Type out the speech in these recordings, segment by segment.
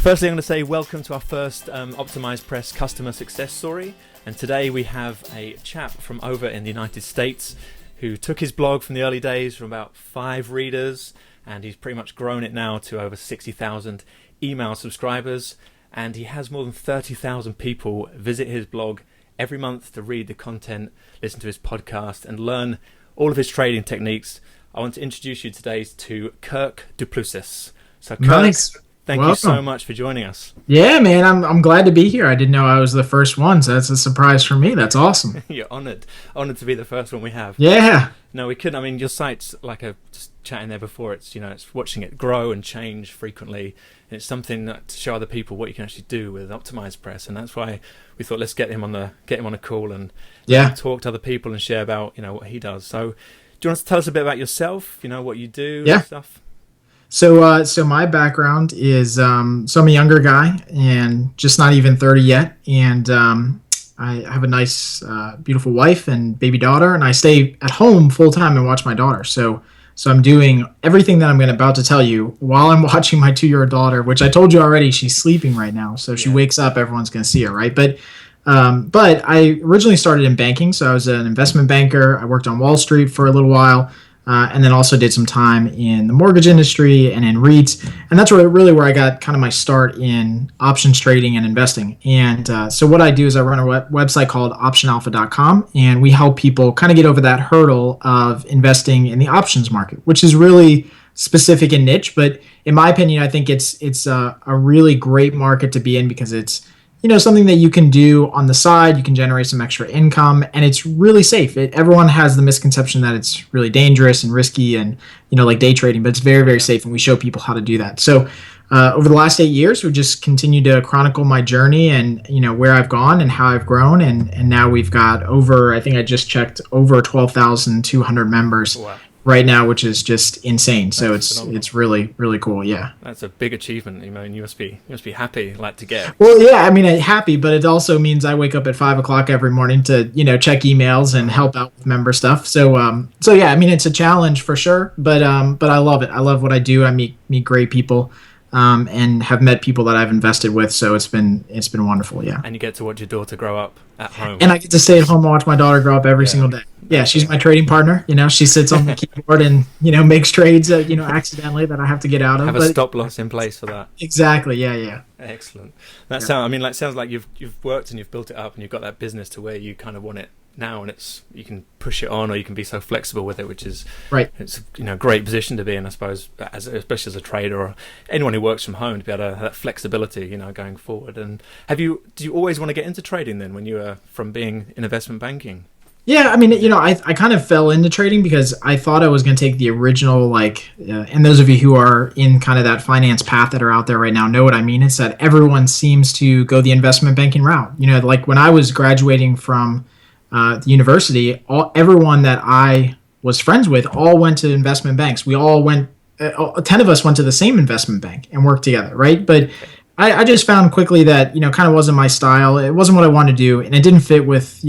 Firstly, I'm going to say welcome to our first OptimizePress customer success story. And today we have a chap from over in the United States who took his blog from the early days from about 5 readers, and he's pretty much grown it now to over 60,000 email subscribers. And he has more than 30,000 people visit his blog every month to read the content, listen to his podcast, and learn all of his trading techniques. I want to introduce you today to Kirk Du Plessis. So Kirk, nice. Thank you so much for joining us. Yeah, man, I'm glad to be here. I didn't know I was the first one, so that's a surprise for me. That's awesome. You're honoured to be the first one we have. Yeah. No, we couldn't. I mean, your site's like just chatting there before. It's it's watching it grow and change frequently, and it's something to show other people what you can actually do with OptimizePress, and that's why we thought let's get him on a call and talk to other people and share about what he does. So, do you want to tell us a bit about yourself? What you do and stuff. So my background is I'm a younger guy and just not even 30 yet, and I have a nice, beautiful wife and baby daughter, and I stay at home full time and watch my daughter. So I'm doing everything that I'm about to tell you while I'm watching my 2-year-old daughter, which I told you already she's sleeping right now. So she wakes up, everyone's going to see her, right? But I originally started in banking, so I was an investment banker. I worked on Wall Street for a little while. And then also did some time in the mortgage industry and in REITs. And that's where I got kind of my start in options trading and investing. And so what I do is I run a website called optionalpha.com, and we help people kind of get over that hurdle of investing in the options market, which is really specific and niche. But in my opinion, I think it's a really great market to be in because it's something that you can do on the side. You can generate some extra income, and it's really safe. Everyone has the misconception that it's really dangerous and risky and, like day trading, but it's very, very safe, and we show people how to do that. So over the last 8 years, we've just continued to chronicle my journey and, where I've gone and how I've grown. And now we've got I think I just checked, over 12,200 members. Wow. Right now, which is just insane. So That's phenomenal. It's really, really cool. Yeah. That's a big achievement. And you must be happy to get. Well, yeah, I mean, happy, but it also means I wake up at 5 o'clock every morning to, check emails and help out with member stuff. So yeah, I mean, it's a challenge for sure, but I love it. I love what I do. I meet great people, and have met people that I've invested with. So it's been wonderful. Yeah. And you get to watch your daughter grow up at home. And I get to stay at home and watch my daughter grow up every single day. Yeah, she's my trading partner. She sits on the keyboard and makes trades accidentally that I have to get out of. Have a stop loss in place for that. Exactly. Yeah. Excellent. Sounds like you've worked and you've built it up and you've got that business to where you kind of want it now, and you can push it on, or you can be so flexible with it, which is right. It's a great position to be in, I suppose, especially as a trader or anyone who works from home, to be able to have that flexibility, going forward. And do you always want to get into trading then, when you were from being in investment banking? Yeah, I mean, I kind of fell into trading because I thought I was going to take the original, and those of you who are in kind of that finance path that are out there right now know what I mean. It's that everyone seems to go the investment banking route. Like when I was graduating from the university, everyone that I was friends with all went to investment banks. We all went, 10 of us went to the same investment bank and worked together, right? But I just found quickly that, kind of wasn't my style. It wasn't what I wanted to do, and it didn't fit with,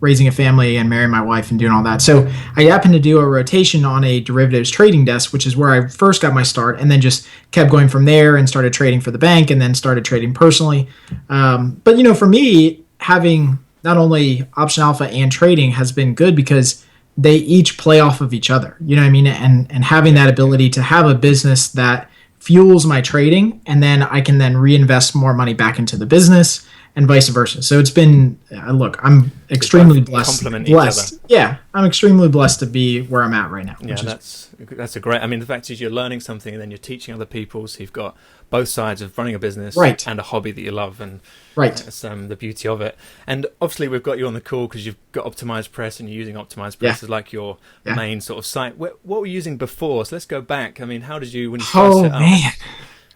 raising a family and marrying my wife and doing all that. So I happened to do a rotation on a derivatives trading desk, which is where I first got my start, and then just kept going from there and started trading for the bank and then started trading personally. But, for me, having not only Option Alpha and trading has been good because they each play off of each other, and having that ability to have a business that fuels my trading, and then I can then reinvest more money back into the business and vice versa. So it's been, I'm extremely blessed. Yeah, I'm extremely blessed to be where I'm at right now. Yeah, that's a great, the fact is you're learning something and then you're teaching other people, so you've got both sides of running a business and a hobby that you love, and that's the beauty of it. And obviously we've got you on the call because you've got OptimizePress and you're using OptimizePress as like your main sort of site. What were you using before? So let's go back. How did you, when you first set up? Man.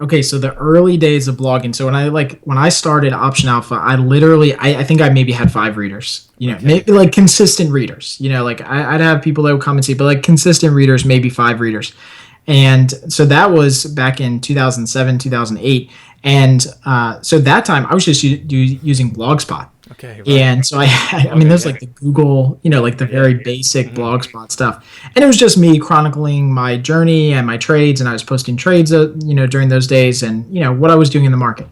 Okay, so the early days of blogging. So when I started Option Alpha, I think I maybe had 5 readers. Maybe like consistent readers. I'd have people that would come and see, but like consistent readers, maybe 5 readers. And so that was back in 2007, 2008. And so that time I was just using Blogspot. Okay, right. And so I mean, there's like the Google, like the very basic blogspot stuff. And it was just me chronicling my journey and my trades. And I was posting trades, during those days and, what I was doing in the market.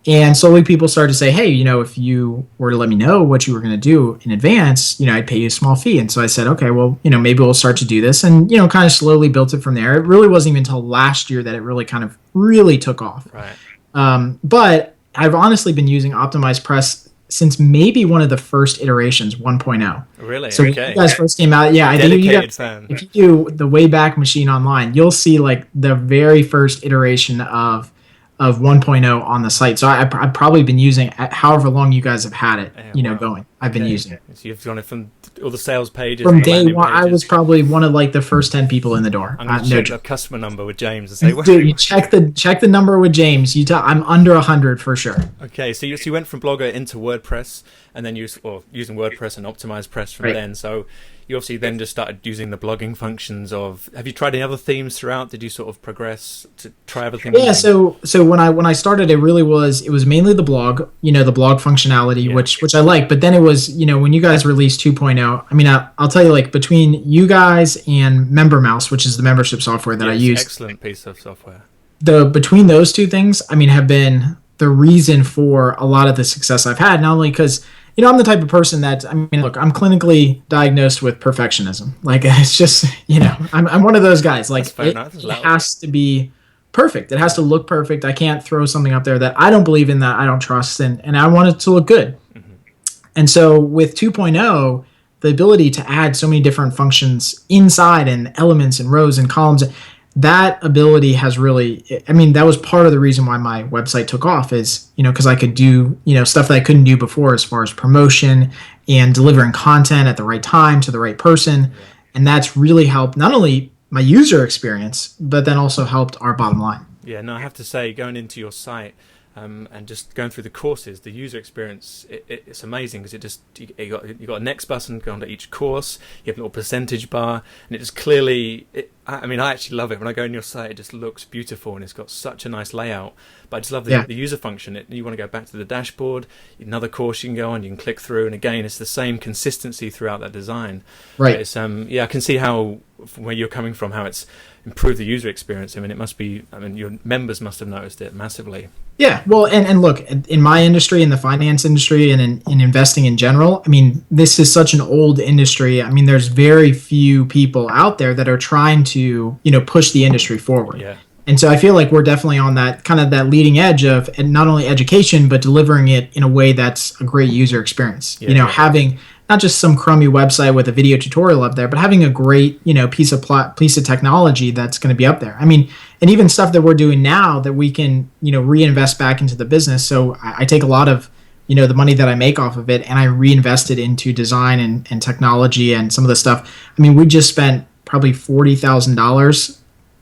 And slowly people started to say, hey, if you were to let me know what you were going to do in advance, I'd pay you a small fee. And so I said, okay, well, maybe we'll start to do this. And, kind of slowly built it from there. It really wasn't even until last year that it really kind of really took off. Right. But I've honestly been using OptimizePress since maybe one of the first iterations, 1.0. Really? So when you guys first came out, I think if you do the Wayback Machine online, you'll see like the very first iteration of 1.0 on the site. So I've probably been using it however long you guys have had it, going. I've been using it. So you've done it from all the sales pages. From day one, I was probably one of like the first 10 people in the door. I'm going to check the customer number with James and say, dude, you check the number with James. I'm under 100 for sure. Okay, so you went from Blogger into WordPress, and then using WordPress and OptimizePress from then. So you obviously then just started using the blogging functions of. Have you tried any other themes throughout? Did you sort of progress to try everything? Yeah. So when I started, it was mainly the blog, the blog functionality, which I like. But then it was, when you guys released 2.0. I mean, I'll tell you, like between you guys and MemberMouse, which is the membership software that I use, excellent piece of software. Between those two things, I mean, have been the reason for a lot of the success I've had. Not only because I'm the type of person that, I mean, look, I'm clinically diagnosed with perfectionism. Like, it's just, I'm one of those guys. Like, it has to be perfect. It has to look perfect. I can't throw something up there that I don't believe in, that I don't trust, and I want it to look good. Mm-hmm. And so with 2.0, the ability to add so many different functions inside and elements and rows and columns, that ability has really, I mean, that was part of the reason why my website took off is, because I could do, stuff that I couldn't do before as far as promotion and delivering content at the right time to the right person. Yeah. And that's really helped not only my user experience, but then also helped our bottom line. Yeah, no, I have to say, going into your site and just going through the courses, the user experience, it's amazing because you got a next button going to each course, you have a little percentage bar, and it just clearly, I actually love it. When I go on your site, it just looks beautiful and it's got such a nice layout. But I just love the user function. You want to go back to the dashboard, another course you can go on, you can click through, and again, it's the same consistency throughout that design. Right. It's, I can see how, where you're coming from, how it's improved the user experience. I mean, it must be, your members must have noticed it massively. Yeah, well, and look, in my industry, in the finance industry, and in investing in general, I mean, this is such an old industry. I mean, there's very few people out there that are trying to, push the industry forward. Yeah. And so I feel like we're definitely on that kind of that leading edge of not only education, but delivering it in a way that's a great user experience. Yeah, having not just some crummy website with a video tutorial up there, but having a great, piece of technology that's going to be up there. I mean, and even stuff that we're doing now that we can, reinvest back into the business. So I take a lot of, the money that I make off of it and I reinvest it into design and technology and some of the stuff. I mean, we just spent probably $40,000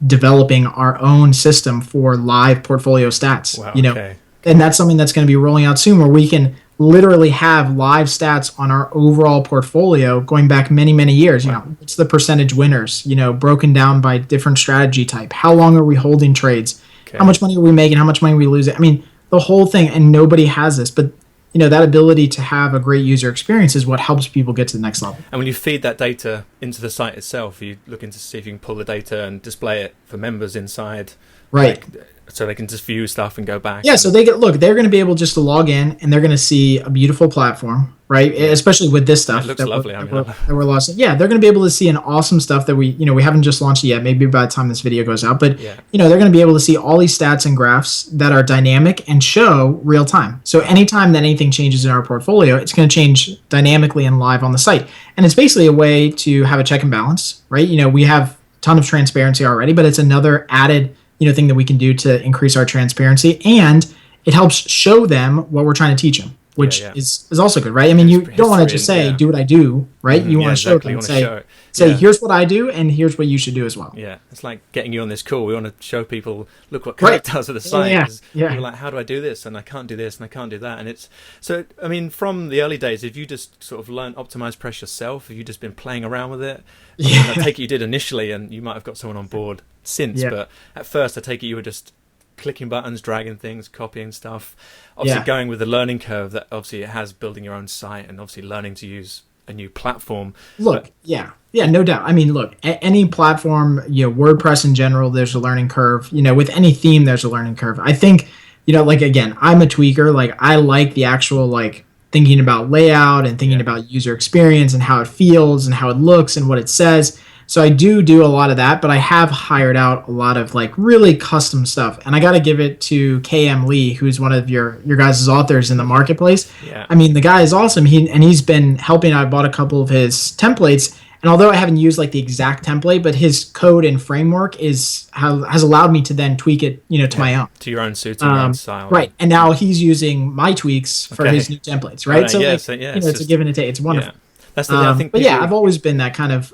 developing our own system for live portfolio stats. Wow, okay. And that's something that's going to be rolling out soon, where we can literally have live stats on our overall portfolio going back many, many years. Wow. What's the percentage winners, broken down by different strategy type. How long are we holding trades? Okay. How much money are we making? How much money are we losing? I mean, the whole thing, and nobody has this, but that ability to have a great user experience is what helps people get to the next level. And when you feed that data into the site itself, you're looking to see if you can pull the data and display it for members inside. Right. So they can just view stuff and go back. Yeah, so they're going to be able just to log in and they're going to see a beautiful platform, right? Yeah. Especially with this stuff. It looks lovely. That we're launching. Yeah, they're going to be able to see an awesome stuff that we haven't just launched it yet. Maybe by the time this video goes out, but they're going to be able to see all these stats and graphs that are dynamic and show real time. So anytime that anything changes in our portfolio, it's going to change dynamically and live on the site. And it's basically a way to have a check and balance, right? We have a ton of transparency already, but it's another added thing that we can do to increase our transparency, and it helps show them what we're trying to teach them, which is also good, right? I mean, you don't want to just say, do what I do, right? You want to show them and say, here's what I do, and here's what you should do as well. Yeah, it's like getting you on this call. We want to show people, look what Kirk does with the site. You're like, how do I do this? And I can't do this, and I can't do that. And it's, so, I mean, from the early days, have you just sort of learned OptimizePress yourself? Have you just been playing around with it? I take it you did initially, and you might have got someone on board since, but at first I take it you were just clicking buttons, dragging things, copying stuff. Obviously, going with the learning curve that obviously it has, building your own site and obviously learning to use a new platform. Look, yeah, no doubt. I mean, look, any platform, WordPress in general, there's a learning curve. With any theme, there's a learning curve. I think, like, again, I'm a tweaker. Like, I like the actual, like, thinking about layout and thinking about user experience and how it feels and how it looks and what it says. So I do a lot of that, but I have hired out a lot of like really custom stuff. And I got to give it to KM Lee, who's one of your guys' authors in the marketplace. Yeah. I mean, the guy is awesome. He's been helping. I bought a couple of his templates. And although I haven't used like the exact template, but his code and framework has allowed me to then tweak it, to my own. To your own suit and own style. Right. And now he's using my tweaks for his new templates, right? It's a give and a take. It's wonderful. Yeah. That's the thing. I think but I've always been that kind of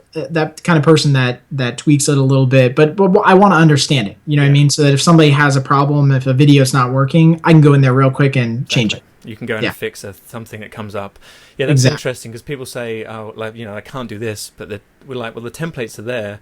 person that tweaks it a little bit, but I want to understand it. You know what I mean? So that if somebody has a problem, if a video's not working, I can go in there real quick and change it. You can go in and fix something that comes up. Yeah, that's interesting because people say, oh, like, I can't do this, but we're like, well, the templates are there.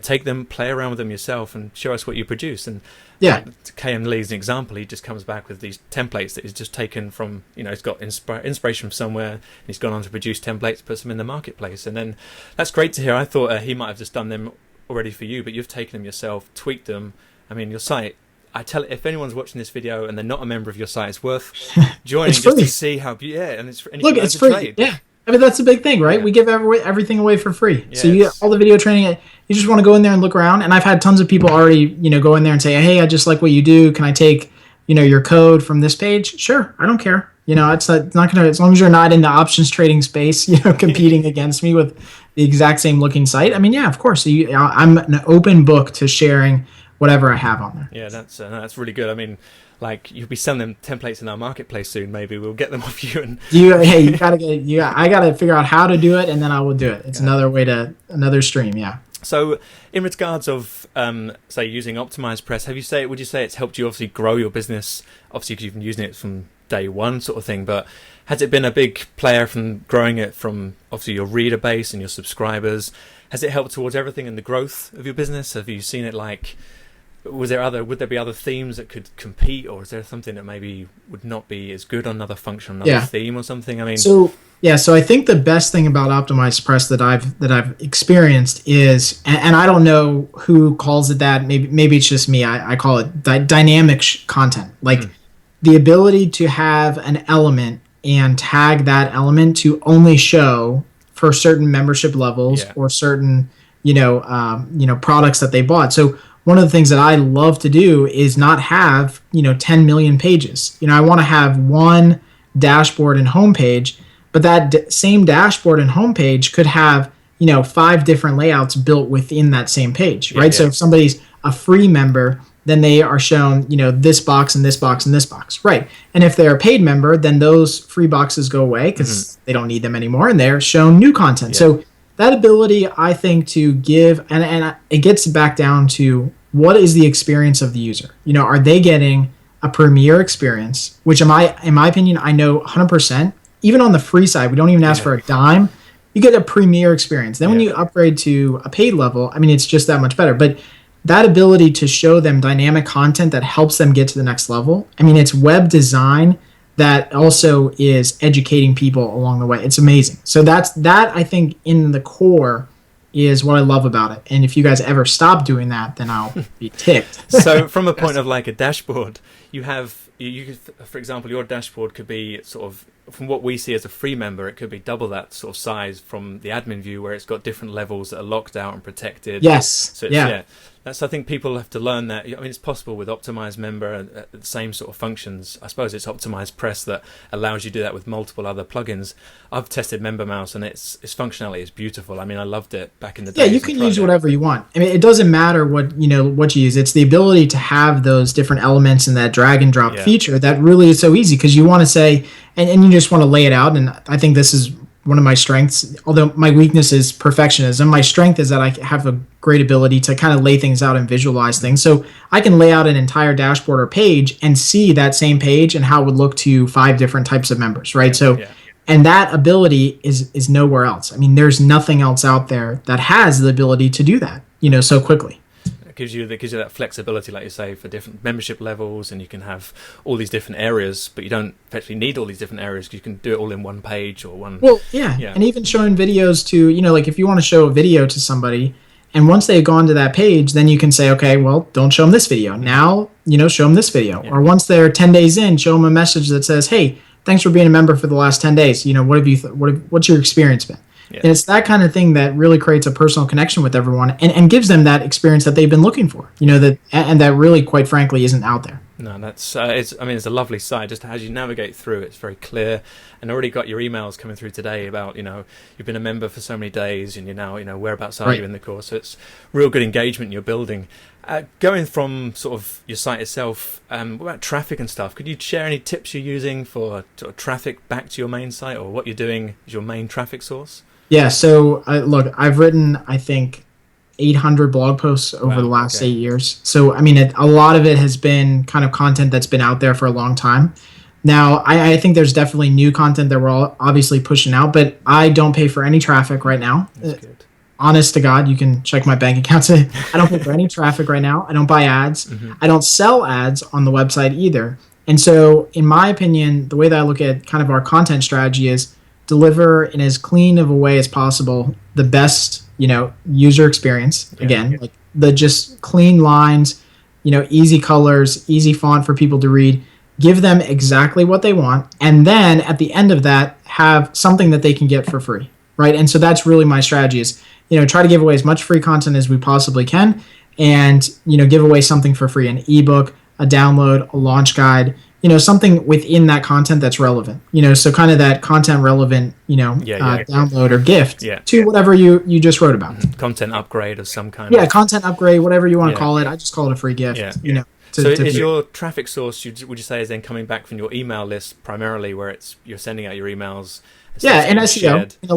Take them, play around with them yourself, and show us what you produce. And KM Lee's an example. He just comes back with these templates that he's just taken from, he's got inspiration from somewhere, and he's gone on to produce templates, puts them in the marketplace. And then that's great to hear. I thought he might have just done them already for you, but you've taken them yourself, tweaked them. I mean, your site, if anyone's watching this video and they're not a member of your site, it's worth joining just to see how. And it's it's free. Trade. Yeah, I mean that's the big thing, right? We give everything away for free. So you get all the video training. You just want to go in there and look around. And I've had tons of people already, go in there and say, hey, I just like what you do. Can I take, your code from this page? Sure, I don't care. It's not gonna, as long as you're not in the options trading space, competing against me with the exact same looking site. I mean, yeah, of course. I'm an open book to sharing whatever I have on there. Yeah, that's really good. I mean, like, you'll be selling them templates in our marketplace soon. Maybe we'll get them off you. And I gotta figure out how to do it, and then I will do it. It's another stream. Yeah. So, in regards of say using OptimizePress, would you say it's helped you obviously grow your business? Obviously, because you've been using it from day one, sort of thing. But has it been a big player from growing it from obviously your reader base and your subscribers? Has it helped towards everything in the growth of your business? Have you seen it like? Would there be other themes that could compete, or is there something that maybe would not be as good on another function, another theme or something? I mean, so I think the best thing about OptimizePress that I've experienced is, and I don't know who calls it that. Maybe it's just me. I call it dynamic content, like the ability to have an element and tag that element to only show for certain membership levels or certain products that they bought. So one of the things that I love to do is not have 10 million pages. I want to have one dashboard and homepage, but that same dashboard and homepage could have 5 different layouts built within that same page, right? So if somebody's a free member, then they are shown this box and this box and this box, right? And if they're a paid member, then those free boxes go away because they don't need them anymore, and they're shown new content. So that ability, I think, to give, and it gets back down to what is the experience of the user? Are they getting a premier experience, which in my opinion, I know 100%, even on the free side, we don't even ask for a dime, you get a premier experience. Then when you upgrade to a paid level, I mean, it's just that much better. But that ability to show them dynamic content that helps them get to the next level, I mean, it's web design that also is educating people along the way. It's amazing. So that I think in the core is what I love about it. And if you guys ever stop doing that, then I'll be ticked. So from a point of like a dashboard, you for example, your dashboard could be sort of, from what we see as a free member, it could be double that sort of size from the admin view, where it's got different levels that are locked out and protected. Yes. So it's, I think people have to learn that. I mean, it's possible with Optimize Member and the same sort of functions. I suppose it's OptimizePress that allows you to do that with multiple other plugins. I've tested Member Mouse, and its functionality is beautiful. I mean, I loved it back in the day. Yeah, you can use whatever you want. I mean, it doesn't matter what you use. It's the ability to have those different elements in that drag and drop feature that really is so easy, because you want to say, and you just want to lay it out. And I think this is one of my strengths, although my weakness is perfectionism. My strength is that I have a great ability to kind of lay things out and visualize things. So I can lay out an entire dashboard or page and see that same page and how it would look to 5 different types of members, right? And that ability is nowhere else. I mean, there's nothing else out there that has the ability to do that, so quickly. gives you that flexibility, like you say, for different membership levels, and you can have all these different areas, but you don't actually need all these different areas because you can do it all in one page or one. Well, yeah, and even showing videos to, like if you want to show a video to somebody, and once they've gone to that page, then you can say, okay, well, don't show them this video. Now, show them this video. Yeah. Or once they're 10 days in, show them a message that says, hey, thanks for being a member for the last 10 days. What have you? What's your experience been? Yeah. And it's that kind of thing that really creates a personal connection with everyone and gives them that experience that they've been looking for. That really, quite frankly, isn't out there. No, that's it's a lovely site. Just as you navigate through, it's very clear. And already got your emails coming through today about you've been a member for so many days, and you're now whereabouts are you in the course. So it's real good engagement you're building. Going from sort of your site itself, what about traffic and stuff? Could you share any tips you're using for sort of traffic back to your main site, or what you're doing as your main traffic source? Yeah, so look, I've written, I think, 800 blog posts over the last 8 years. So, a lot of it has been kind of content that's been out there for a long time. Now, I think there's definitely new content that we're all obviously pushing out, but I don't pay for any traffic right now. That's good. Honest to God, you can check my bank account. I don't pay for any traffic right now. I don't buy ads. Mm-hmm. I don't sell ads on the website either. And so, in my opinion, the way that I look at kind of our content strategy is deliver in as clean of a way as possible the best, user experience. Again, like the just clean lines, easy colors, easy font for people to read. Give them exactly what they want, and then at the end of that, have something that they can get for free, right? And so that's really my strategy is, try to give away as much free content as we possibly can, and give away something for free, an ebook, a download, a launch guide. Something within that content that's relevant, so kind of that content relevant, download or gift to whatever you just wrote about. Mm-hmm. Content upgrade of some kind. Yeah, content upgrade, whatever you want to call it. I just call it a free gift, So is your traffic source, would you say, is then coming back from your email list primarily, where you're sending out your emails? Yeah, and SEO. A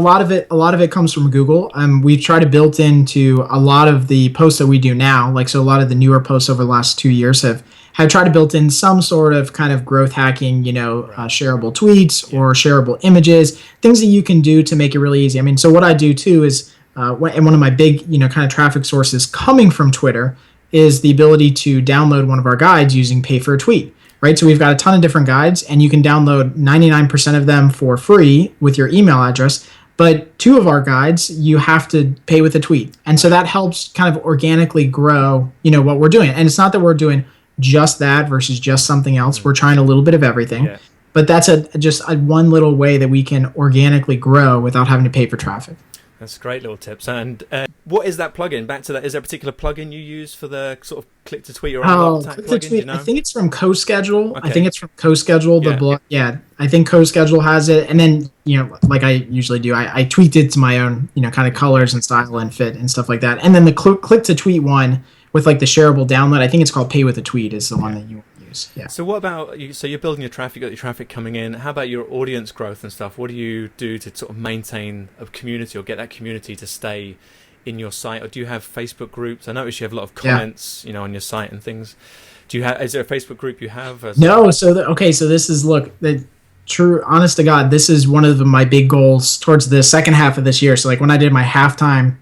lot of it comes from Google. We try to build into a lot of the posts that we do now. So a lot of the newer posts over the last 2 years have tried to build in some sort of kind of growth hacking, shareable tweets or shareable images, things that you can do to make it really easy. So what I do too is, and one of my big, kind of traffic sources coming from Twitter is the ability to download one of our guides using pay for a tweet, right? So we've got a ton of different guides, and you can download 99% of them for free with your email address. But 2 of our guides, you have to pay with a tweet. And so that helps kind of organically grow, what we're doing. And it's not that we're doing just that versus just something else. We're trying a little bit of everything. Yeah. But that's just one little way that we can organically grow without having to pay for traffic. That's great little tips. And what is that plugin? Back to that, is there a particular plugin you use for the sort of click to tweet or click to tweet? I think it's from CoSchedule. Okay. I think it's from CoSchedule. I think CoSchedule has it. And then, like I usually do, I tweaked it to my own, kind of colors and style and fit and stuff like that. And then the click to tweet one with like the shareable download, I think it's called Pay with a Tweet is the one that you use. Yeah. So what about you? So you're building your traffic, you got your traffic coming in. How about your audience growth and stuff? What do you do to sort of maintain a community or get that community to stay in your site? Or do you have Facebook groups? I notice you have a lot of comments, on your site and things. Is there a Facebook group you have? No. So this is, the true, honest to God, this is one of my big goals towards the second half of this year. So like when I did my halftime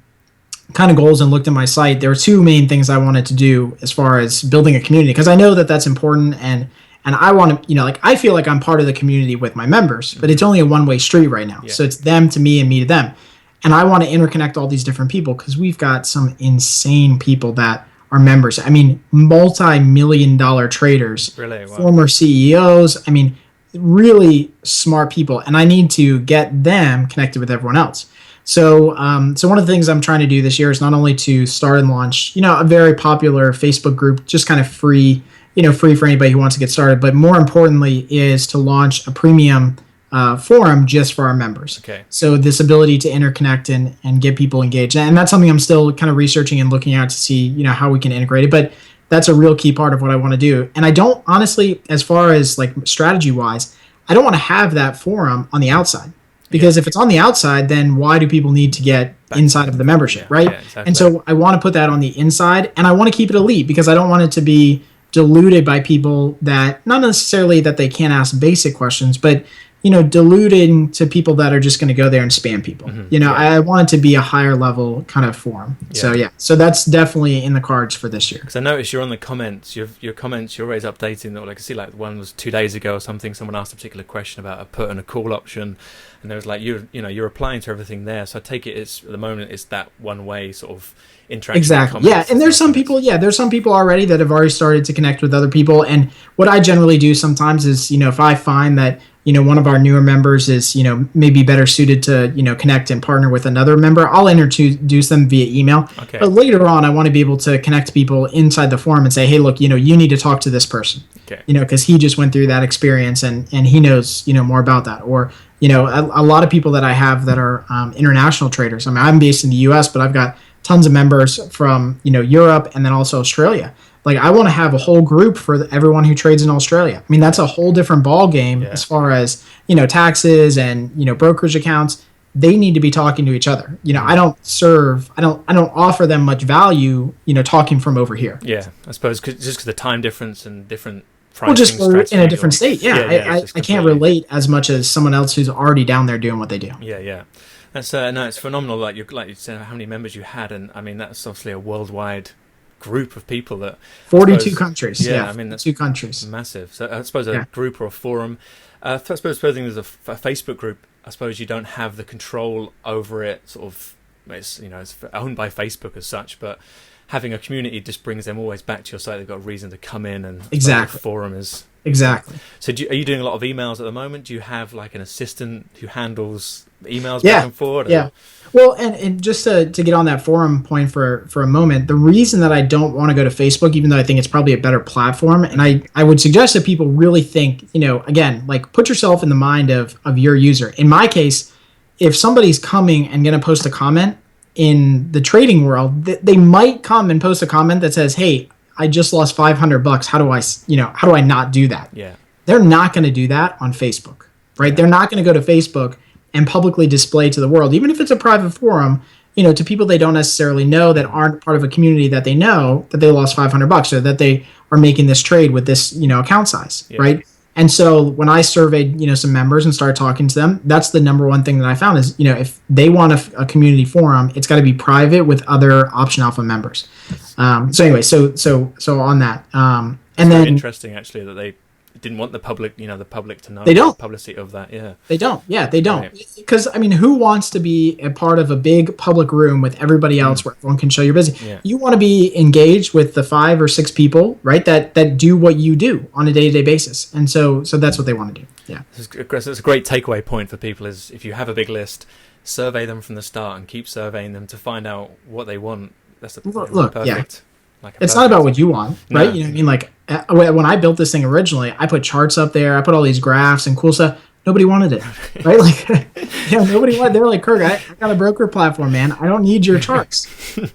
kind of goals and looked at my site, there were 2 main things I wanted to do as far as building a community, because I know that that's important, and I want to, I feel like I'm part of the community with my members, but it's only a one-way street right now. So it's them to me and me to them, and I want to interconnect all these different people because we've got some insane people that are members. Multi-million-dollar traders, really? Wow. Former CEOs. Really smart people, and I need to get them connected with everyone else. So one of the things I'm trying to do this year is not only to start and launch, a very popular Facebook group, just kind of free for anybody who wants to get started, but more importantly is to launch a premium forum just for our members. Okay. So this ability to interconnect and get people engaged, and that's something I'm still kind of researching and looking at to see, how we can integrate it. But that's a real key part of what I want to do. And I don't, honestly, as far as like strategy wise, I don't want to have that forum on the outside. Because if it's on the outside, then why do people need to get inside of the membership, right? Yeah, exactly. And so I want to put that on the inside, and I want to keep it elite because I don't want it to be diluted by people that, not necessarily that they can't ask basic questions, but diluting to people that are just going to go there and spam people. I want it to be a higher level kind of forum. So that's definitely in the cards for this year. Because I noticed you're on the comments. Your comments, you're always updating. Like I see, like one was 2 days ago or something. Someone asked a particular question about a put and a call option, and there was like you're replying to everything there. So I take it at the moment it's that one way sort of interaction. Exactly. Yeah, and there's some people. Yeah, there's some people already that have already started to connect with other people. And what I generally do sometimes is, if I find that one of our newer members is, maybe better suited to, connect and partner with another member, I'll introduce them via email. Okay. But later on, I want to be able to connect people inside the forum and say, hey, look, you need to talk to this person, okay. Because he just went through that experience and he knows, more about that. Or, a lot of people that I have that are international traders. I mean, I'm based in the US, but I've got tons of members from, Europe and then also Australia. Like, I want to have a whole group for everyone who trades in Australia. I mean, that's a whole different ball game as far as, taxes and, brokerage accounts. They need to be talking to each other. I don't offer them much value, talking from over here. Yeah, I suppose just because the time difference and different pricing. Well, just we're in a different state. Yeah, I can't relate as much as someone else who's already down there doing what they do. Yeah. That's no, it's phenomenal. Like you said, how many members you had, and I mean that's obviously a worldwide group of people that 42 countries. Yeah, I mean that's 2 countries. Massive. So I suppose a group or a forum. I suppose there's a Facebook group. I suppose you don't have the control over it. Sort of, it's owned by Facebook as such, but having a community just brings them always back to your site. They've got a reason to come in, and exactly the forum is exactly. So are you doing a lot of emails at the moment? Do you have like an assistant who handles emails back and forward? Yeah. Well, and just to get on that forum point for a moment, the reason that I don't want to go to Facebook, even though I think it's probably a better platform, and I would suggest that people really think, again, like put yourself in the mind of your user. In my case, if somebody's coming and going to post a comment in the trading world, they might come and post a comment that says, hey, I just lost $500. How do I not do that? Yeah. They're not going to do that on Facebook, right? Yeah. They're not going to go to Facebook and publicly display to the world, even if it's a private forum, to people they don't necessarily know that aren't part of a community that they know that they lost $500 or that they are making this trade with this, account size, right? And so when I surveyed, some members and started talking to them, that's the number one thing that I found is, if they want a community forum, it's got to be private with other Option Alpha members. So anyway, so on that, and then interesting actually that they didn't want the public, the public to know. They don't. The publicity of that, yeah. They don't. Yeah, they don't. Because, I mean, who wants to be a part of a big public room with everybody else where everyone can show you're busy? Yeah. You want to be engaged with the 5 or 6 people, right, that do what you do on a day-to-day basis. And so that's what they want to do. Yeah. That's a great takeaway point for people is if you have a big list, survey them from the start and keep surveying them to find out what they want. That's perfect. Yeah. It's not about what you want, right? No. You know what I mean? Like when I built this thing originally, I put charts up there. I put all these graphs and cool stuff. Nobody wanted it, right? Like, nobody wanted. They were like, Kirk, I got a broker platform, man. I don't need your charts,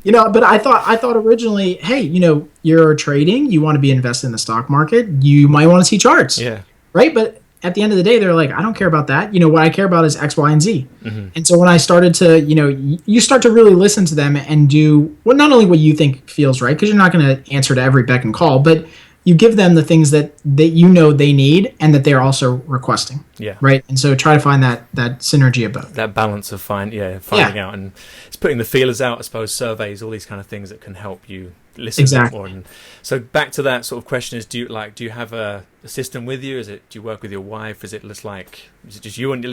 But I thought originally, hey, you're trading. You want to be invested in the stock market. You might want to see charts, right? But at the end of the day, they're like, I don't care about that. What I care about is X, Y, and Z. Mm-hmm. And so when I started to, you start to really listen to them and do not only what you think feels right, because you're not going to answer to every beck and call, but you give them the things that they need and that they're also requesting. Yeah. Right. And so try to find that synergy of both. That balance of finding out, and it's putting the feelers out, I suppose, surveys, all these kind of things that can help you listen more. And so back to that sort of question is, do you have a system with you? Do you work with your wife? Is it just you on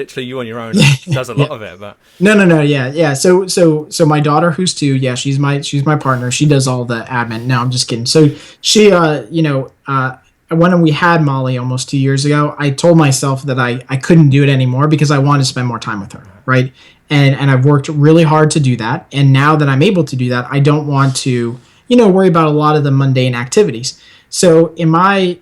your own? Does a lot of it, but no. Yeah. So my daughter, who's 2, she's my partner. She does all the admin. No, I'm just kidding. So she, when we had Molly almost 2 years ago, I told myself that I couldn't do it anymore because I wanted to spend more time with her, right? And I've worked really hard to do that. And now that I'm able to do that, I don't want to, worry about a lot of the mundane activities. So in my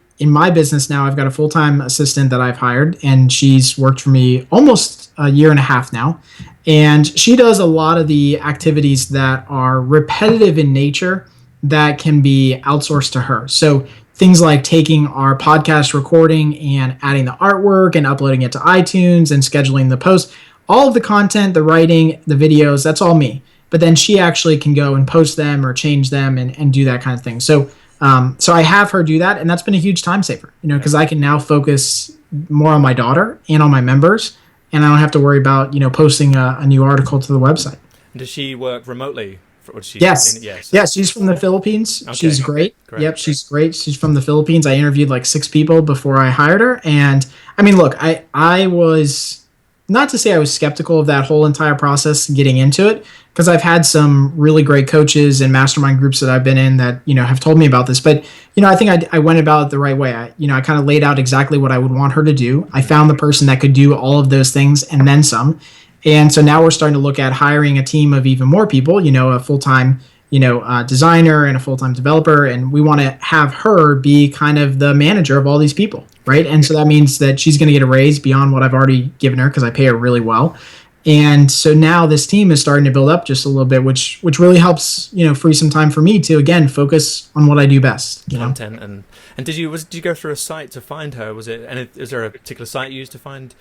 business now, I've got a full-time assistant that I've hired, and she's worked for me almost a year and a half now. And she does a lot of the activities that are repetitive in nature that can be outsourced to her. So things like taking our podcast recording and adding the artwork and uploading it to iTunes and scheduling the posts, all of the content, the writing, the videos, that's all me. But then she actually can go and post them or change them and do that kind of thing. So So I have her do that, and that's been a huge time saver, because I can now focus more on my daughter and on my members, and I don't have to worry about, posting a new article to the website. Does she work remotely? Or she yes. Yes, she's from the Philippines. Okay. She's great. Yep, she's great. She's from the Philippines. I interviewed like 6 people before I hired her. And I mean, look, I was, not to say I was skeptical of that whole entire process getting into it, because I've had some really great coaches and mastermind groups that I've been in that, have told me about this. But, I think I went about it the right way. I kind of laid out exactly what I would want her to do. I found the person that could do all of those things and then some. And so now we're starting to look at hiring a team of even more people, a full-time, designer and a full-time developer. And we want to have her be kind of the manager of all these people, right? And so that means that she's going to get a raise beyond what I've already given her because I pay her really well. And so now this team is starting to build up just a little bit, which really helps, free some time for me to, again, focus on what I do best. Content. And did you go through a site to find her? Is there a particular site you used to find?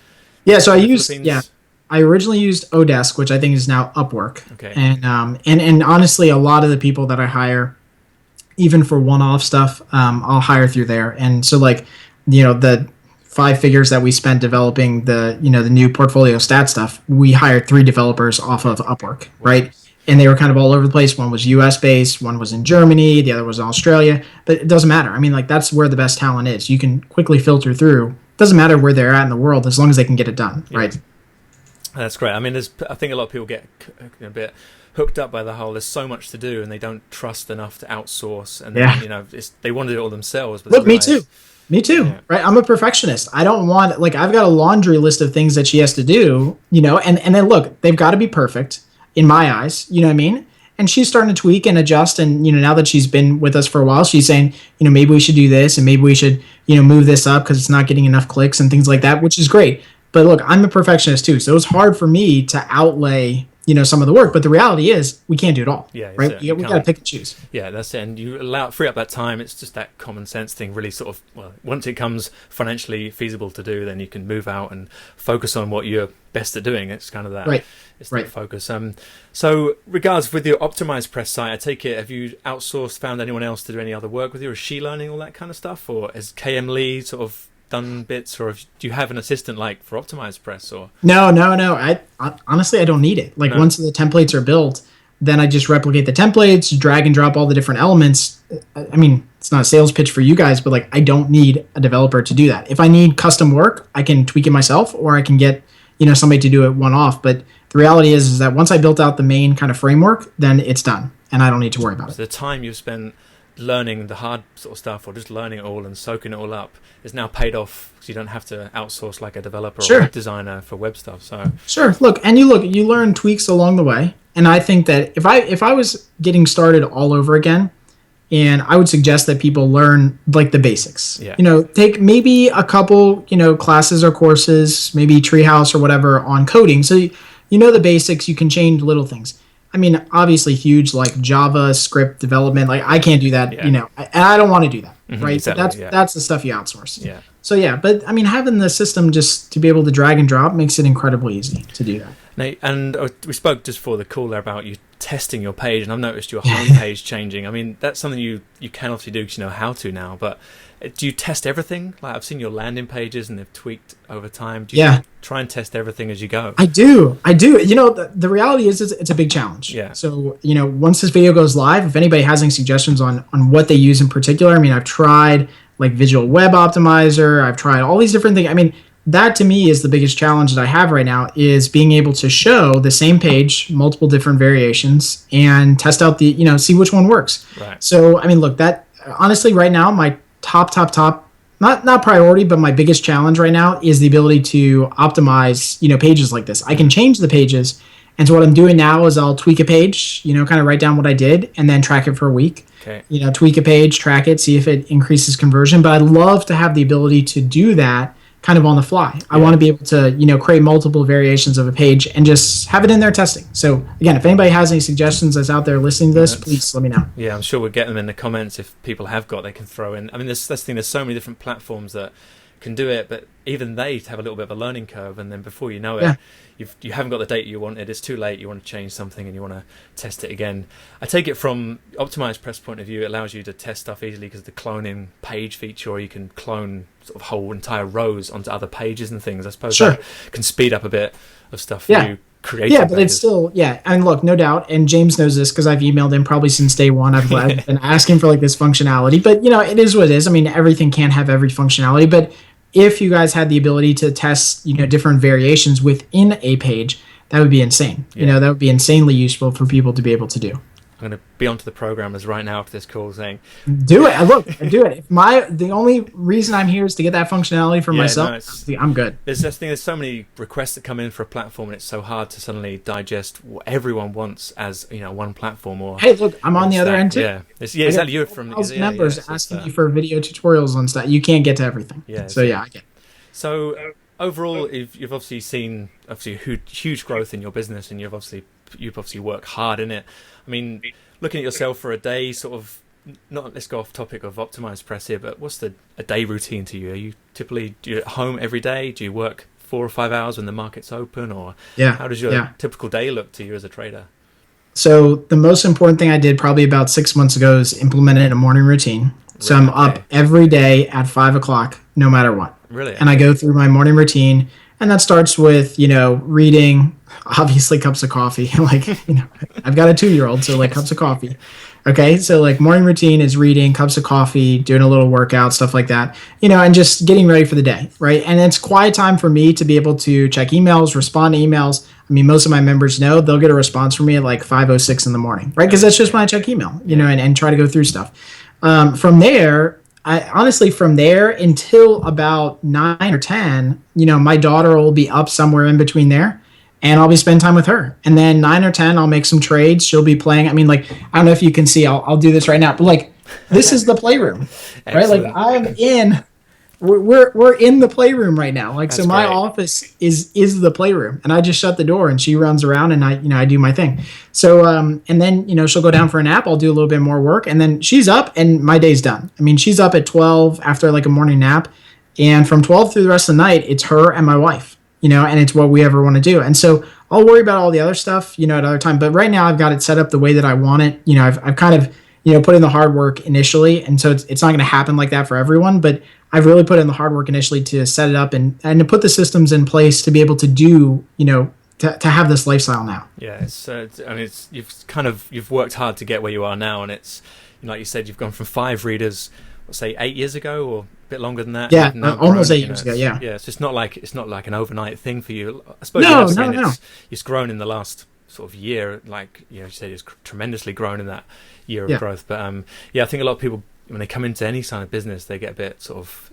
Yeah, so I originally used Odesk, which I think is now Upwork. Okay. And honestly, a lot of the people that I hire, even for one-off stuff, I'll hire through there. And so the 5 figures that we spent developing the new portfolio stat stuff, we hired 3 developers off of Upwork, right? And they were kind of all over the place. One was US based, one was in Germany, the other was in Australia, but it doesn't matter. I mean, that's where the best talent is. You can quickly filter through. It doesn't matter where they're at in the world as long as they can get it done, right? That's great. I mean, I think a lot of people get a bit hooked up by the whole, there's so much to do and they don't trust enough to outsource. And they want to do it all themselves. But look, me too. Yeah. Right? I'm a perfectionist. I don't want, I've got a laundry list of things that she has to do, and then look, they've got to be perfect in my eyes, you know what I mean? And she's starting to tweak and adjust. And, now that she's been with us for a while, she's saying, maybe we should do this and maybe we should, move this up because it's not getting enough clicks and things like that, which is great. But look, I'm a perfectionist too, so it's hard for me to outlay, some of the work. But the reality is, we can't do it all. Yeah, right. We got to pick and choose. Yeah, that's it. And you free up that time. It's just that common sense thing. Really, sort of. Well, once it comes financially feasible to do, then you can move out and focus on what you're best at doing. It's kind of that. Right. It's that focus. So, regards with your OptimizePress site, I take it, have you outsourced, found anyone else to do any other work with you? Is she learning all that kind of stuff, or has KM Lee sort of done bits, or do you have an assistant for OptimizePress? Or no, I honestly, I don't need it. Once the templates are built, then I just replicate the templates, drag and drop all the different elements. I mean, it's not a sales pitch for you guys, but I don't need a developer to do that. If I need custom work, I can tweak it myself, or I can get somebody to do it one-off. But the reality is that once I built out the main kind of framework, then it's done and I don't need to worry about it. The time you've spent learning the hard sort of stuff, or just learning it all and soaking it all up, is now paid off because you don't have to outsource like a developer or a web designer for web stuff. So sure, you learn tweaks along the way, and I think that if I was getting started all over again, and I would suggest that people learn the basics. Yeah. Take maybe a couple classes or courses, maybe Treehouse or whatever on coding, so the basics. You can change little things. I mean, obviously huge JavaScript development. I can't do that, and I don't want to do that, right? Exactly, that's the stuff you outsource. Yeah. So but I mean, having the system just to be able to drag and drop makes it incredibly easy to do that. Now, and we spoke just before the call there about you testing your page, and I've noticed your homepage changing. I mean, that's something you can obviously do because you know how to now, but do you test everything? I've seen your landing pages and they've tweaked over time. Do you try and test everything as you go? I do. The reality is it's a big challenge. Yeah. So, once this video goes live, if anybody has any suggestions on what they use in particular, I mean, I've tried Visual Web Optimizer. I've tried all these different things. I mean, that to me is the biggest challenge that I have right now, is being able to show the same page, multiple different variations, and test out see which one works. Right. So, I mean, look, that honestly right now, my top, not priority, but my biggest challenge right now is the ability to optimize, pages like this. I can change the pages. And so what I'm doing now is I'll tweak a page, kind of write down what I did and then track it for a week. Okay. Tweak a page, track it, see if it increases conversion. But I'd love to have the ability to do that kind of on the fly. I want to be able to, create multiple variations of a page and just have it in there testing. So again, if anybody has any suggestions that's out there listening to this, please let me know. Yeah, I'm sure we'll get them in the comments. If people have got, they can throw in. I mean, that's the thing. There's so many different platforms that can do it, but even they have a little bit of a learning curve, and then before you know it, you haven't got the data you wanted. It's too late. You want to change something and you want to test it again. I take it from OptimizePress point of view, it allows you to test stuff easily because the cloning page feature, or you can clone sort of whole entire rows onto other pages and things. I suppose that can speed up a bit of stuff for you. Yeah, but it's still, and look, no doubt, and James knows this because I've emailed him probably since day one. I've been asking for like this functionality, but it is what it is. I mean, everything can't have every functionality, but if you guys had the ability to test, different variations within a page, that would be insane. That would be insanely useful for people to be able to do. I'm going to be onto the programmers right now after this call saying, do it. Look, do it. The only reason I'm here is to get that functionality for myself. I'm good. There's so many requests that come in for a platform, and it's so hard to suddenly digest what everyone wants as one platform. Or hey, look, I'm on the other end too. Is that you from members asking you for video tutorials on stuff? You can't get to everything. I get it. So overall, you've obviously seen huge growth in your business, and you've obviously worked hard in it. I mean, looking at yourself for a day, sort of, let's go off topic of OptimizePress here, but what's a day routine to you? Are you typically at home every day? Do you work 4 or 5 hours when the market's open? Or how does your typical day look to you as a trader? So the most important thing I did probably about 6 months ago is implemented a morning routine. So I'm up every day at 5 o'clock, no matter what. Really? And I go through my morning routine, and that starts with, reading, obviously cups of coffee. I've got a 2-year-old, so cups of coffee. Okay, so morning routine is reading, cups of coffee, doing a little workout, stuff like that, and just getting ready for the day, right? And it's quiet time for me to be able to check emails, respond to emails. I mean, most of my members know they'll get a response from me at 5:06 in the morning, right? Because that's just when I check email, and try to go through stuff. From there, from there until about 9 or 10, my daughter will be up somewhere in between there, and I'll be spending time with her. And then 9 or 10, I'll make some trades. She'll be playing. I mean, I don't know if you can see, I'll do this right now, but this is the playroom, right? I'm in, we're in the playroom right now. So my office is the playroom, and I just shut the door and she runs around and I do my thing. So, and then, she'll go down for a nap. I'll do a little bit more work, and then she's up and my day's done. I mean, she's up at 12 after a morning nap, and from 12 through the rest of the night, it's her and my wife, and it's what we ever want to do. And so I'll worry about all the other stuff, at other time. But right now I've got it set up the way that I want it. I've kind of, put in the hard work initially. And so it's not going to happen like that for everyone, but I've really put in the hard work initially to set it up and to put the systems in place to be able to do, to have this lifestyle now. Yeah, you've worked hard to get where you are now, and it's, like you said, you've gone from 5 readers, say 8 years ago, or a bit longer than that. Yeah, almost 8 years ago. Yeah. Yeah, so it's not like an overnight thing for you. I suppose no. It's grown in the last sort of year, you said, it's tremendously grown in that year of growth. But I think a lot of people, when they come into any kind of business, they get a bit sort of,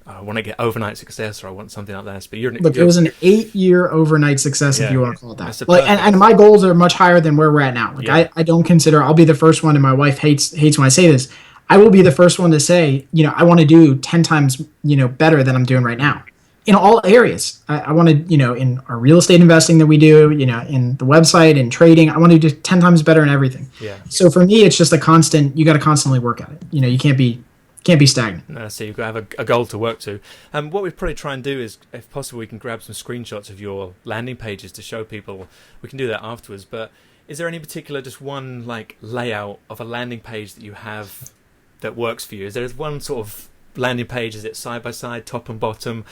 I want to get overnight success, or I want something like that. But it was an 8-year overnight success, if you want to call it that. And my goals are much higher than where we're at now. I don't consider, I'll be the first one, and my wife hates when I say this, I will be the first one to say, I want to do 10 times, better than I'm doing right now. In all areas. I want to, in our real estate investing that we do, in the website and trading, I want to do 10 times better in everything. Yeah. So for me, it's just a constant, you got to constantly work at it. You can't be stagnant. No, so you've got to have a goal to work to. What we'd probably try and do is, if possible, we can grab some screenshots of your landing pages to show people. We can do that afterwards. But is there any particular, just one layout of a landing page that you have that works for you? Is there one sort of landing page? Is it side by side, top and bottom?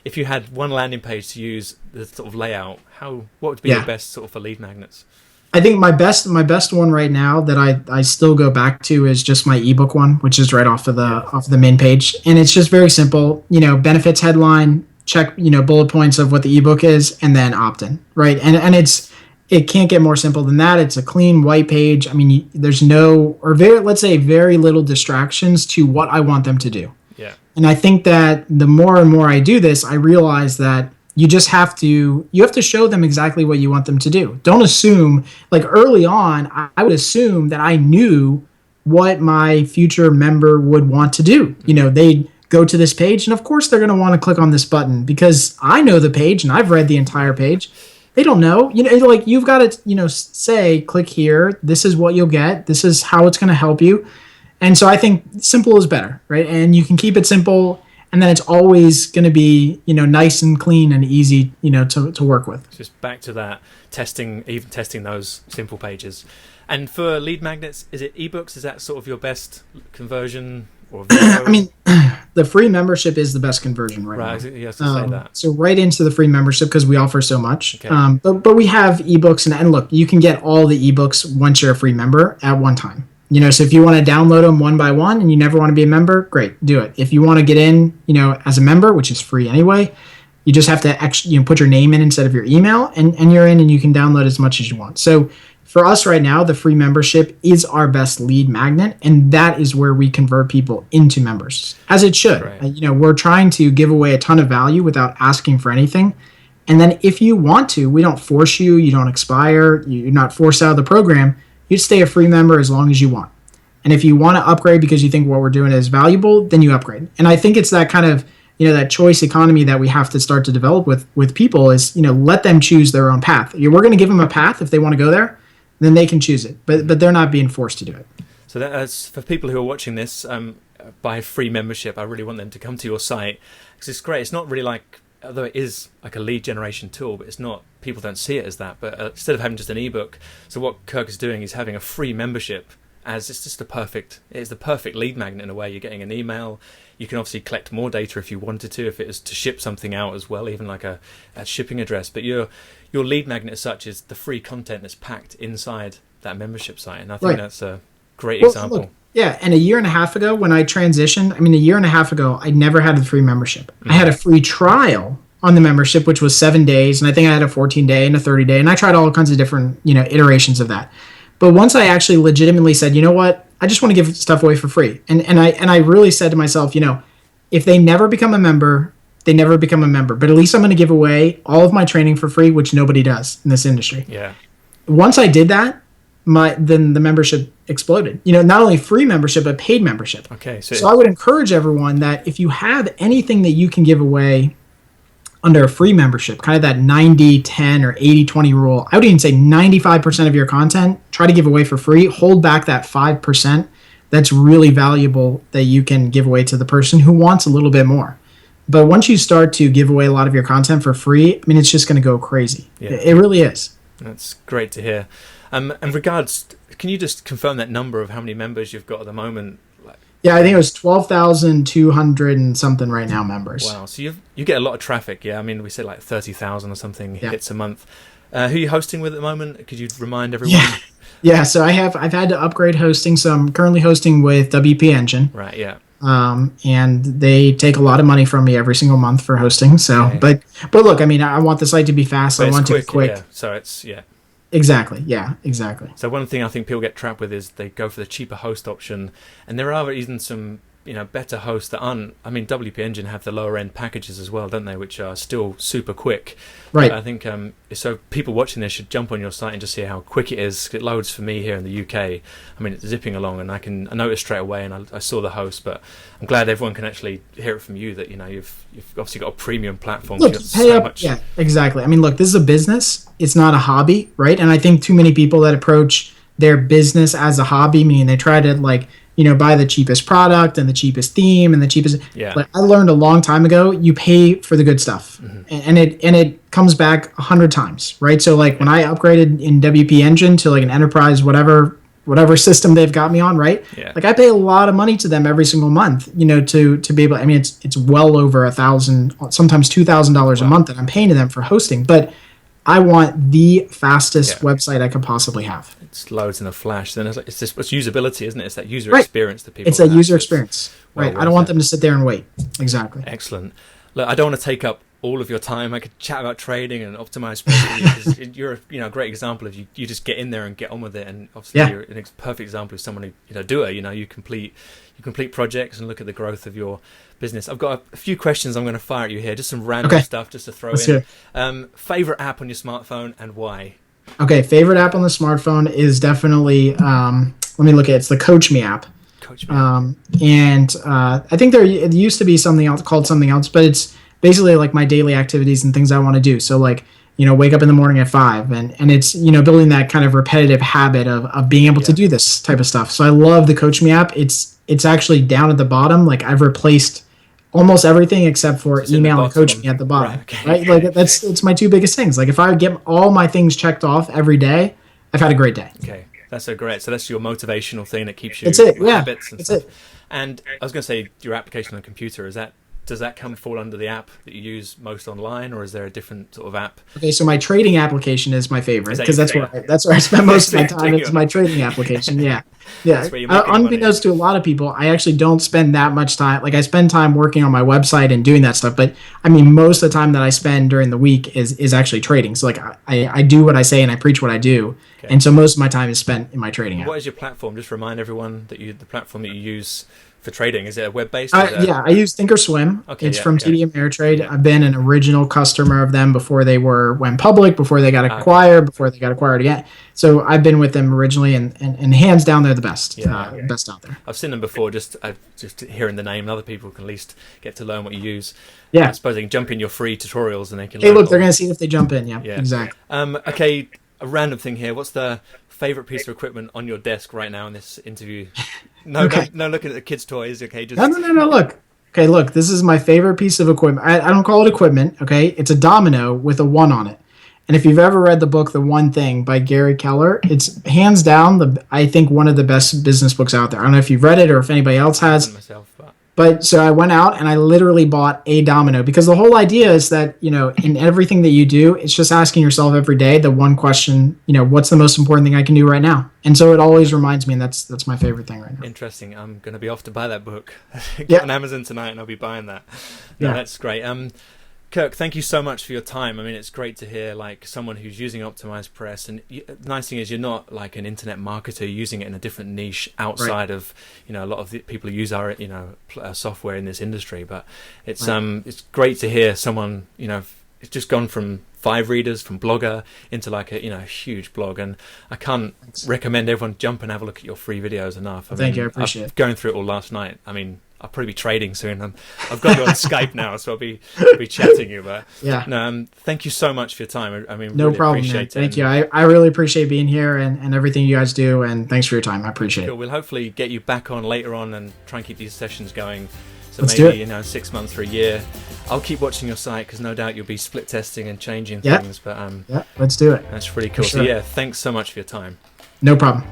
If you had one landing page to use the sort of layout, what would be your best sort of for lead magnets? I think my best one right now that I still go back to is just my ebook one, which is right off of the main page, and it's just very simple. Benefits headline, check bullet points of what the ebook is, and then opt-in, right? And it can't get more simple than that. It's a clean white page. I mean, there's very little distractions to what I want them to do. Yeah. And I think that the more and more I do this, I realize that you have to show them exactly what you want them to do. Don't assume, early on, I would assume that I knew what my future member would want to do. They'd go to this page, and of course they're going to want to click on this button because I know the page and I've read the entire page. They don't know. You've got to, say, click here. This is what you'll get. This is how it's going to help you. And so I think simple is better, right? And you can keep it simple. and then it's always going to be, nice and clean and easy, to work with. Just back to that testing those simple pages. And for lead magnets, is it ebooks? Is that sort of your best conversion? Or I mean, the free membership is the best conversion right now. Right, you have to say that. So right into the free membership because we offer so much. Okay. But we have ebooks, and look, you can get all the ebooks once you're a free member at one time. So if you want to download them one by one and you never want to be a member, great, do it. If you want to get in, as a member, which is free anyway, you just have to put your name in instead of your email, and you're in, and you can download as much as you want. So for us right now, the free membership is our best lead magnet, and that is where we convert people into members, as it should. Right. We're trying to give away a ton of value without asking for anything. And then if you want to, we don't force you, you don't expire, you're not forced out of the program. You stay a free member as long as you want. And if you want to upgrade because you think what we're doing is valuable, then you upgrade. And I think it's that kind of, that choice economy that we have to start to develop with people is, let them choose their own path. We're going to give them a path if they want to go there. Then they can choose it, but they're not being forced to do it. So that's for people who are watching this by free membership. I really want them to come to your site because it's great. It's not really like, although it is like a lead generation tool, but it's not. People don't see it as that. But instead of having just an ebook, so what Kirk is doing is having a free membership. As it's the perfect lead magnet in a way. You're getting an email. You can obviously collect more data if you wanted to, if it is to ship something out as well, even like a shipping address. But your lead magnet as such is the free content that's packed inside that membership site. And I think that's a great example. Look, yeah, and a year and a half ago when I transitioned, I never had a free membership. Mm-hmm. I had a free trial on the membership, which was 7 days, and I think I had a 14-day and a 30-day, and I tried all kinds of different, iterations of that. But once I actually legitimately said, you know what, I just want to give stuff away for free. And I really said to myself, if they never become a member, they never become a member. But at least I'm going to give away all of my training for free, which nobody does in this industry. Yeah. Once I did that, then the membership exploded. Not only free membership, but paid membership. Okay. So I would encourage everyone that if you have anything that you can give away under a free membership, kind of that 90-10 or 80-20 rule, I would even say 95% of your content, try to give away for free. Hold back that 5% that's really valuable that you can give away to the person who wants a little bit more. But once you start to give away a lot of your content for free, it's just going to go crazy. Yeah. It really is. That's great to hear. And regards, can you just confirm that number of how many members you've got at the moment? Yeah, I think it was 12,200 and something right now members. Wow, so you get a lot of traffic, yeah? We said like 30,000 or something hits a month. Who are you hosting with at the moment? Could you remind everyone? Yeah. So I've had to upgrade hosting, so I'm currently hosting with WP Engine. Right, yeah. And they take a lot of money from me every single month for hosting. So, but look, I want the site to be fast. I want it to be quick. Yeah. So it's Exactly. Yeah, exactly. So one thing I think people get trapped with is they go for the cheaper host option, and there are even some better hosts that aren't. WP Engine have the lower end packages as well, don't they? Which are still super quick. Right. But I think so people watching this should jump on your site and just see how quick it is. It loads for me here in the UK. It's zipping along, and I noticed straight away, and I saw the host. But I'm glad everyone can actually hear it from you that you've obviously got a premium platform. Look, pay up. Yeah, exactly. Look, this is a business. It's not a hobby, right? And I think too many people that approach their business as a hobby, meaning they try to buy the cheapest product and the cheapest theme and the cheapest. Yeah. I learned a long time ago, you pay for the good stuff, and it comes back 100 times, right? So when I upgraded in WP Engine to an enterprise, whatever system they've got me on, right? Yeah. I pay a lot of money to them every single month, to be able. It's well over $1,000, sometimes $2,000 a month that I'm paying to them for hosting, but I want the fastest website I could possibly have. It's loads in a flash. Then it's usability, isn't it? It's that user experience that people. It's that user experience, right? I don't want them to sit there and wait. Exactly. Excellent. Look, I don't want to take up all of your time. I could chat about trading and OptimizePress because you're a great example of you just get in there and get on with it. And obviously you're a perfect example of someone who doer. You complete projects and look at the growth of your business. I've got a few questions I'm going to fire at you here, just some random stuff just to throw in. Favorite app on your smartphone and why? Okay, favorite app on the smartphone is definitely let me look at it's the Coach Me app. And I think it used to be something else called something else, but it's basically my daily activities and things I want to do. So wake up in the morning at 5 and it's, building that kind of repetitive habit of being able to do this type of stuff. So I love the Coach Me app. It's actually down at the bottom. I've replaced almost everything except for It's in the email and bottom. coaching at the bottom. Right, okay. Right? Like it's my two biggest things. Like if I get all my things checked off every day, I've had a great day. Okay, that's so great. So that's your motivational thing that keeps you That's it. your Yeah, habits and that's stuff. it. And I was going to say your application on the computer, does that fall under the app that you use most online, or is there a different sort of app? Okay, so my trading application is my favorite Is that because your that's where I spend most of my That's time. your- It's my trading application. Yeah, yeah. That's where you're making money. Unbeknownst to a lot of people, I actually don't spend that much time. Like I spend time working on my website and doing that stuff, but I mean, most of the time that I spend during the week is actually trading. So like I do what I say and I preach what I do, Okay. and so most of my time is spent in my trading app. What is your platform? Just remind everyone that the platform that you use for trading, is it a web-based? Yeah, I use Thinkorswim. Okay, It's yeah, from yeah. TD Ameritrade. Yeah. I've been an original customer of them before they went public, before they got Okay. acquired, before they got acquired again. So I've been with them originally, and hands down, they're the best, Yeah. best out there. I've seen them before. Just hearing the name, and other people can at least get to learn what you use. Yeah. I suppose they can jump in your free tutorials and they can. Hey, learn look, they're all. going to see if they jump in. Yeah, Yeah. exactly. Okay, a random thing here. What's the favorite piece of equipment on your desk right now in this interview? No, Okay. no looking at the kids' toys. Okay, just No. Look. Okay, look. This is my favorite piece of equipment. I don't call it equipment. Okay, it's a domino with a 1 on it. And if you've ever read the book The One Thing by Gary Keller, it's hands down I think one of the best business books out there. I don't know if you've read it or if anybody else has. myself, But so I went out and I literally bought a domino because the whole idea is that, in everything that you do, it's just asking yourself every day the one question, what's the most important thing I can do right now? And so it always reminds me, and that's my favorite thing right now. interesting. I'm going to be off to buy that book. Get Yeah. on Amazon tonight, and I'll be buying that. No, Yeah. that's great. Kirk, thank you so much for your time. I mean, it's great to hear like someone who's using OptimizePress, and the nice thing is you're not like an internet marketer using it in a different niche outside of a lot of the people who use our software in this industry. But it's great to hear someone it's just gone from 5 readers from Blogger into like a huge blog, and I can't recommend everyone jump and have a look at your free videos enough. Thank you, I appreciate it. Going through it all last night. I mean, I'll probably be trading soon. I've got you on Skype now, so I'll be chatting you. But Yeah. no, thank you so much for your time. I mean, No really problem, man. appreciate it. Thank you. I really appreciate being here and everything you guys do, and thanks for your time. I appreciate Cool. it. We'll hopefully get you back on later on and try and keep these sessions going. So Let's do maybe it. 6 months or a year. I'll keep watching your site because no doubt you'll be split testing and changing Yeah. things. But Yeah, let's do it. that's really cool. For So sure. yeah, thanks so much for your time. No problem.